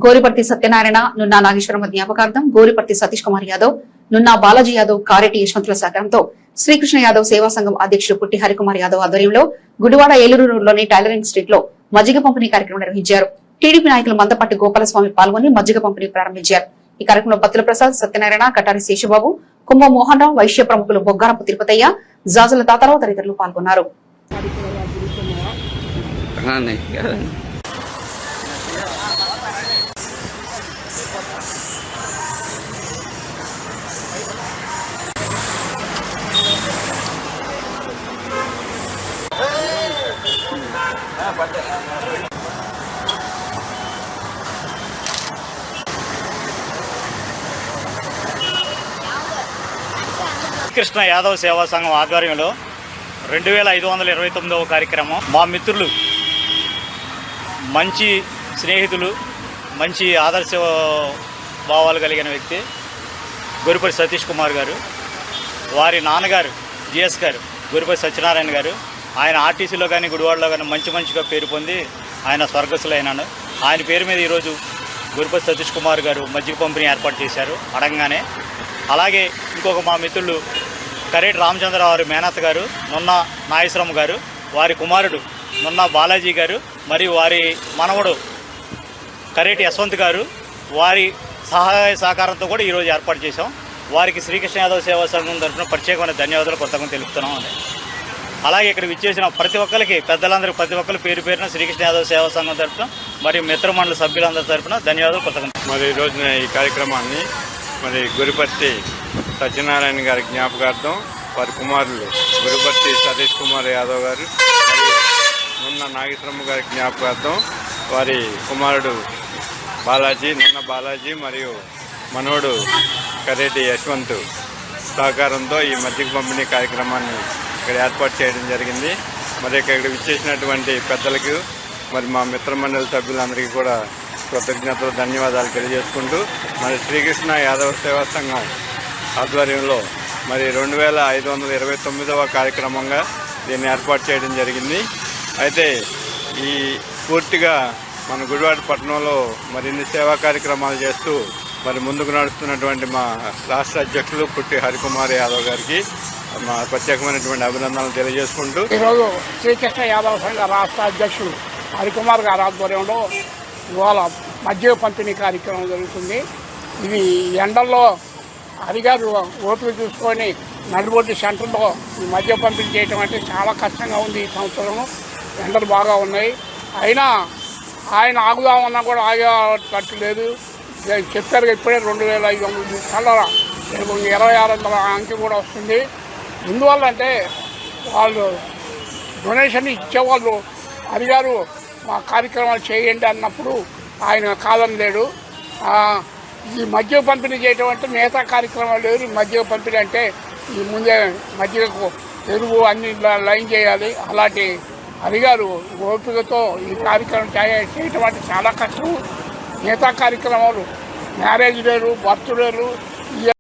గోరిపర్తి సత్యనారాయణ, నున్నా నాగేశ్వరమ్మ జ్ఞాపకార్థం గోరిపర్తి సతీష్ కుమార్ యాదవ్, నున్నా బాలాజీ యాదవ్, కారెటి యశ్వంతుల సహకారంతో శ్రీకృష్ణ యాదవ్ సేవా సంఘం అధ్యక్షుడు పుట్టి హరికుమార్ యాదవ్ ఆధ్వర్యంలో గుడివాడ ఏలూరు రోడ్లోని టైలరింగ్ స్ట్రీట్ లో మజ్జిగ పంపిణీ కార్యక్రమం నిర్వహించారు. టీడీపీ నాయకులు మందపట్టి గోపాలస్వామి పాల్గొని మజ్జిగ పంపిణీ ప్రారంభించారు. ఈ కార్యక్రమంలో పత్తుల ప్రసాద్, సత్యనారాయణ, కటారి శేషబాబు, కుంభ మోహన్ రావు, వైశ్య ప్రముఖులు బొగ్గారపు తిరుపతయ్య, జాజుల తాతారావు తదితరులు పాల్గొన్నారు. కృష్ణ యాదవ్ సేవా సంఘం ఆధ్వర్యంలో 2529వ కార్యక్రమం. మా మిత్రులు, మంచి స్నేహితులు, మంచి ఆదర్శ భావాలు కలిగిన వ్యక్తి గోరిపర్తి సతీష్ కుమార్ గారు, వారి నాన్నగారు జిఎస్ గారు గోరిపర్తి సత్యనారాయణ గారు. ఆయన ఆర్టీసీలో కానీ గుడివాడలో కానీ మంచిగా పేరు పొంది ఆయన స్వర్గస్థులైనాడు. ఆయన పేరు మీద ఈరోజు గోరిపర్తి సతీష్ కుమార్ గారు మజ్జిగ పంపిణీ ఏర్పాటు చేశారు అడగంగానే. అలాగే ఇంకొక మా మిత్రులు కరేటి రామచంద్ర వారి మేనత్త గారు, నున్నా నాగేశ్వరమ్మ గారు, వారి కుమారుడు నున్నా బాలాజీ గారు మరియు వారి మనవడు కరేటి యశ్వంత్ గారు, వారి సహాయ సహకారంతో కూడా ఈరోజు ఏర్పాటు చేశాం. వారికి శ్రీకృష్ణ యాదవ్ సేవా సంఘం తరఫున ప్రత్యేకమైన ధన్యవాదాలు కృతజ్ఞతలు తెలుపుతున్నాం. అలాగే ఇక్కడ విచ్చేసిన ప్రతి ఒక్కరికి, పెద్దలందరికీ ప్రతి ఒక్కరు పేరు పేరున శ్రీకృష్ణ యాదవ్ సేవా సంఘం తరఫున మరియు మిత్రమండలి సభ్యులందరి తరఫున ధన్యవాదాలు కృతజ్ఞతలు. మరి ఈ రోజున ఈ కార్యక్రమాన్ని మరి గోరిపర్తి సత్యనారాయణ గారి జ్ఞాపకార్థం వారి కుమారులు గోరిపర్తి సతీష్ కుమార్ యాదవ్ గారు మరియు నున్నా నాగేశ్వరమ్మ గారి జ్ఞాపకార్థం వారి కుమారుడు బాలాజీ, నున్నా బాలాజీ మరియు మనోడు కరేటి యశ్వంత్ సహకారంతో ఈ మజ్జిగ పంపిణీ కార్యక్రమాన్ని ఇక్కడ ఏర్పాటు చేయడం జరిగింది. మరి ఇక్కడ విచ్చేసినటువంటి పెద్దలకు మరి మా మిత్రమండలి సభ్యులందరికీ కూడా కృతజ్ఞతలు, ధన్యవాదాలు తెలియజేసుకుంటూ మరి శ్రీకృష్ణ యాదవ సేవా సంఘం ఆధ్వర్యంలో మరి 2529వ కార్యక్రమంగా దీన్ని ఏర్పాటు చేయడం జరిగింది. అయితే ఈ పూర్తిగా మన గుడివాడ పట్టణంలో మరిన్ని సేవా కార్యక్రమాలు చేస్తూ మరి ముందుకు నడుస్తున్నటువంటి మా రాష్ట్ర అధ్యక్షులు పుట్టి హరికుమార్ యాదవ్ గారికి మా ప్రత్యేకమైనటువంటి అభినందనలు తెలియజేసుకుంటూ ఈరోజు శ్రీకృష్ణ యాదవ్ సంఘ రాష్ట్ర అధ్యక్షులు హరికుమార్ గారి ఆధ్వర్యంలో ఇవాళ మజ్జిగ పంపిణీ కార్యక్రమం జరుగుతుంది. ఇది ఎండల్లో హరిగారు ఓపిక చూసుకొని నడిబొడ్డు సెంటర్లో ఈ మజ్జిగ పంపిణీ చేయటం అంటే చాలా కష్టంగా ఉంది. ఈ సంవత్సరం ఎండలు బాగా ఉన్నాయి. అయినా ఆయన ఆగుదామన్నా కూడా ఆగేటట్టు లేదు. చెప్పారు ఇప్పుడే 2500 కలర 2600 అంకె కూడా వస్తుంది. ఎందువల్ల అంటే వాళ్ళు డొనేషన్ ఇచ్చేవాళ్ళు హరిగారు మా కార్యక్రమాలు చేయండి అన్నప్పుడు ఆయన కాదని లేడు. ఈ మజ్జిగ పంపిణీ చేయటం అంటే మిగతా కార్యక్రమాలు లేవు. మజ్జిగ పంపిణీ అంటే ఈ ముందే మజ్జిగకు ఎరువు అన్ని లైన్ చేయాలి. అలాంటి హరిగారు ఓపికతో ఈ కార్యక్రమం చేయటం అంటే చాలా కష్టం. మిగతా కార్యక్రమాలు మ్యారేజ్ లేరు, బర్త్ లేరు,